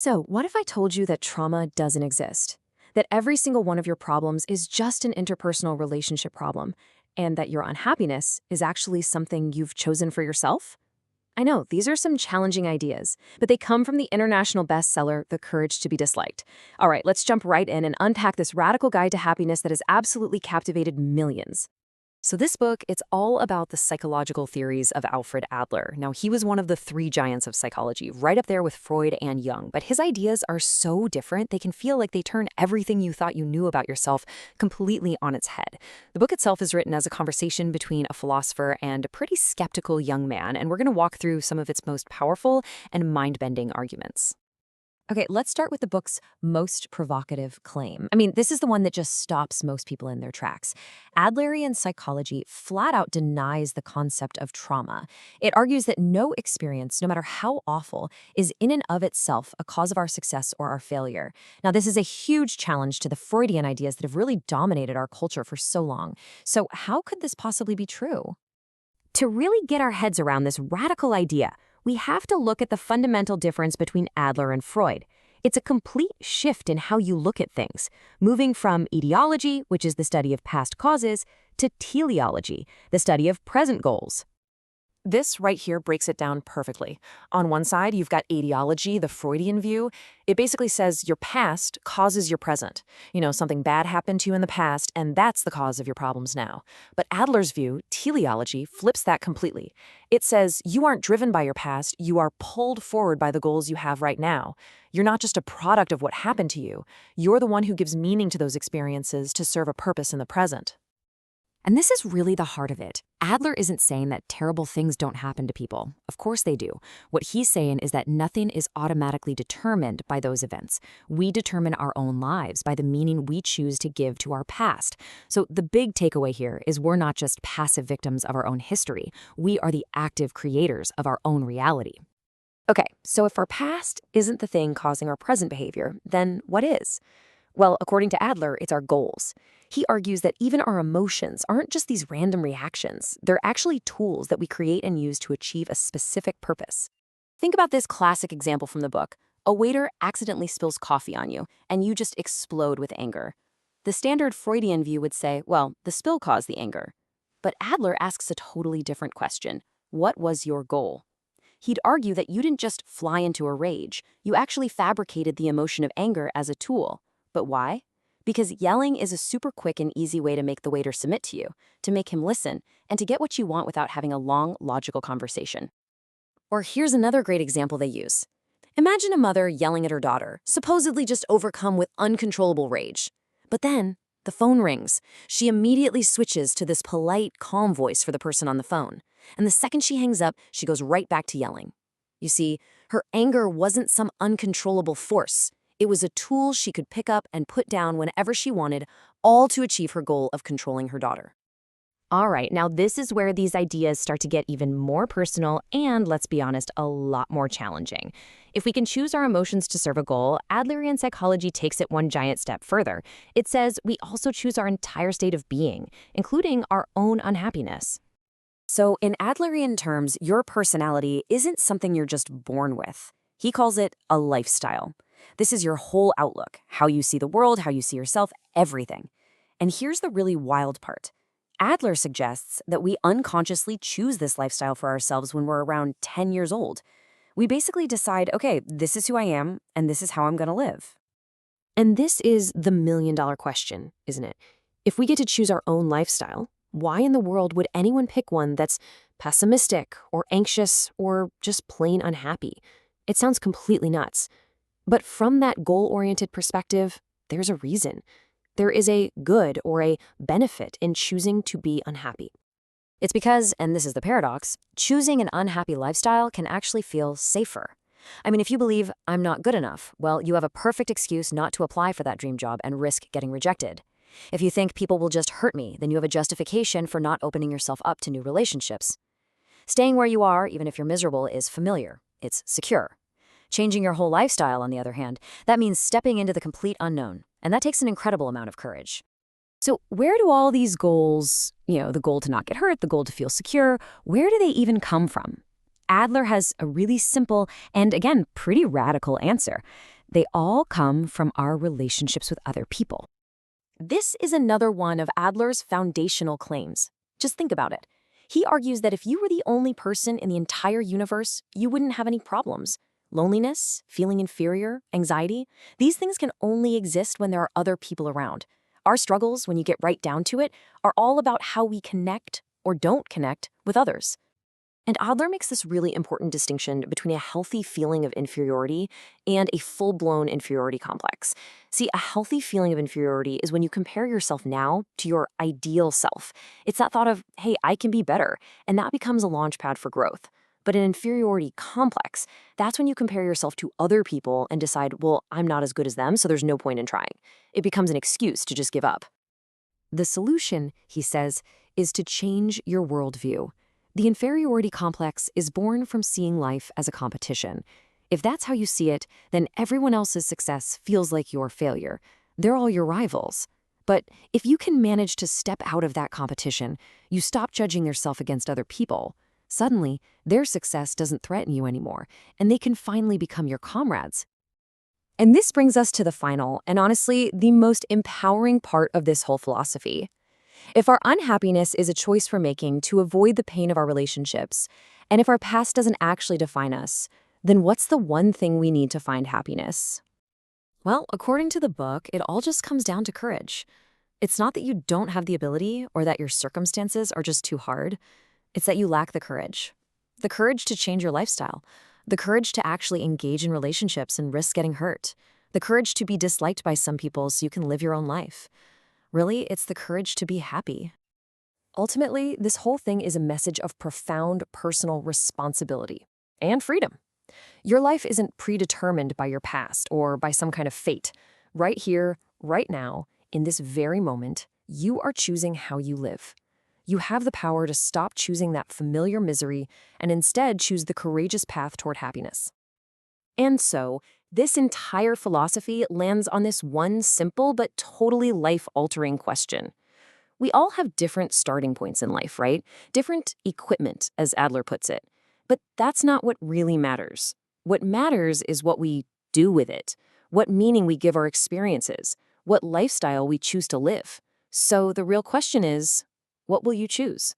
So, what if I told you that trauma doesn't exist? That every single one of your problems is just an interpersonal relationship problem, and that your unhappiness is actually something you've chosen for yourself? I know, these are some challenging ideas, but they come from the international bestseller, The Courage to be Disliked. All right, let's jump right in and unpack this radical guide to happiness that has absolutely captivated millions. So this book, it's all about the psychological theories of Alfred Adler. Now, he was one of the three giants of psychology, right up there with Freud and Jung, but his ideas are so different, they can feel like they turn everything you thought you knew about yourself completely on its head. The book itself is written as a conversation between a philosopher and a pretty skeptical young man, and we're going to walk through some of its most powerful and mind-bending arguments. Okay, let's start with the book's most provocative claim. This is the one that just stops most people in their tracks. Adlerian psychology flat out denies the concept of trauma. It argues that no experience, no matter how awful, is in and of itself a cause of our success or our failure. Now, this is a huge challenge to the Freudian ideas that have really dominated our culture for so long. So how could this possibly be true? To really get our heads around this radical idea, we have to look at the fundamental difference between Adler and Freud. It's a complete shift in how you look at things, moving from etiology, which is the study of past causes, to teleology, the study of present goals. This right here breaks it down perfectly. On one side, you've got etiology, the Freudian view. It basically says your past causes your present. Something bad happened to you in the past, and that's the cause of your problems now. But Adler's view, teleology, flips that completely. It says you aren't driven by your past, you are pulled forward by the goals you have right now. You're not just a product of what happened to you. You're the one who gives meaning to those experiences to serve a purpose in the present. And this is really the heart of it. Adler isn't saying that terrible things don't happen to people. Of course they do. What he's saying is that nothing is automatically determined by those events. We determine our own lives by the meaning we choose to give to our past. So the big takeaway here is we're not just passive victims of our own history. We are the active creators of our own reality. Okay, so if our past isn't the thing causing our present behavior, then what is? Well, according to Adler, it's our goals. He argues that even our emotions aren't just these random reactions. They're actually tools that we create and use to achieve a specific purpose. Think about this classic example from the book. A waiter accidentally spills coffee on you, and you just explode with anger. The standard Freudian view would say, well, the spill caused the anger. But Adler asks a totally different question. What was your goal? He'd argue that you didn't just fly into a rage. You actually fabricated the emotion of anger as a tool. But why? Because yelling is a super quick and easy way to make the waiter submit to you, to make him listen, and to get what you want without having a long, logical conversation. Or here's another great example they use. Imagine a mother yelling at her daughter, supposedly just overcome with uncontrollable rage. But then, the phone rings. She immediately switches to this polite, calm voice for the person on the phone. And the second she hangs up, she goes right back to yelling. You see, her anger wasn't some uncontrollable force. It was a tool she could pick up and put down whenever she wanted, all to achieve her goal of controlling her daughter. All right, now this is where these ideas start to get even more personal and, let's be honest, a lot more challenging. If we can choose our emotions to serve a goal, Adlerian psychology takes it one giant step further. It says we also choose our entire state of being, including our own unhappiness. So in Adlerian terms, your personality isn't something you're just born with. He calls it a lifestyle. This is your whole outlook, how you see the world, how you see yourself, everything. And here's the really wild part. Adler suggests that we unconsciously choose this lifestyle for ourselves when we're around 10 years old. We basically decide, okay, this is who I am, and this is how I'm going to live. And this is the million-dollar question, isn't it? If we get to choose our own lifestyle, why in the world would anyone pick one that's pessimistic or anxious or just plain unhappy? It sounds completely nuts. But from that goal-oriented perspective, there's a reason. There is a good or a benefit in choosing to be unhappy. It's because, and this is the paradox, choosing an unhappy lifestyle can actually feel safer. If you believe I'm not good enough, well, you have a perfect excuse not to apply for that dream job and risk getting rejected. If you think people will just hurt me, then you have a justification for not opening yourself up to new relationships. Staying where you are, even if you're miserable, is familiar. It's secure. Changing your whole lifestyle, on the other hand, that means stepping into the complete unknown, and that takes an incredible amount of courage. So where do all these goals, the goal to not get hurt, the goal to feel secure, where do they even come from? Adler has a really simple and, again, pretty radical answer. They all come from our relationships with other people. This is another one of Adler's foundational claims. Just think about it. He argues that if you were the only person in the entire universe, you wouldn't have any problems. Loneliness, feeling inferior, anxiety, these things can only exist when there are other people around. Our struggles, when you get right down to it, are all about how we connect or don't connect with others. And Adler makes this really important distinction between a healthy feeling of inferiority and a full-blown inferiority complex. See, a healthy feeling of inferiority is when you compare yourself now to your ideal self. It's that thought of, hey, I can be better, and that becomes a launch pad for growth. But an inferiority complex, that's when you compare yourself to other people and decide, well, I'm not as good as them, so there's no point in trying. It becomes an excuse to just give up. The solution, he says, is to change your worldview. The inferiority complex is born from seeing life as a competition. If that's how you see it, then everyone else's success feels like your failure. They're all your rivals. But if you can manage to step out of that competition, you stop judging yourself against other people. Suddenly, their success doesn't threaten you anymore, and they can finally become your comrades. And this brings us to the final, and honestly, the most empowering part of this whole philosophy. If our unhappiness is a choice we're making to avoid the pain of our relationships, and if our past doesn't actually define us, then what's the one thing we need to find happiness? Well, according to the book, it all just comes down to courage. It's not that you don't have the ability or that your circumstances are just too hard. It's that you lack the courage. The courage to change your lifestyle. The courage to actually engage in relationships and risk getting hurt. The courage to be disliked by some people so you can live your own life. Really, it's the courage to be happy. Ultimately, this whole thing is a message of profound personal responsibility and freedom. Your life isn't predetermined by your past or by some kind of fate. Right here, right now, in this very moment, you are choosing how you live. You have the power to stop choosing that familiar misery and instead choose the courageous path toward happiness. And so, this entire philosophy lands on this one simple but totally life-altering question. We all have different starting points in life, right? Different equipment, as Adler puts it. But that's not what really matters. What matters is what we do with it, what meaning we give our experiences, what lifestyle we choose to live. So the real question is, what will you choose?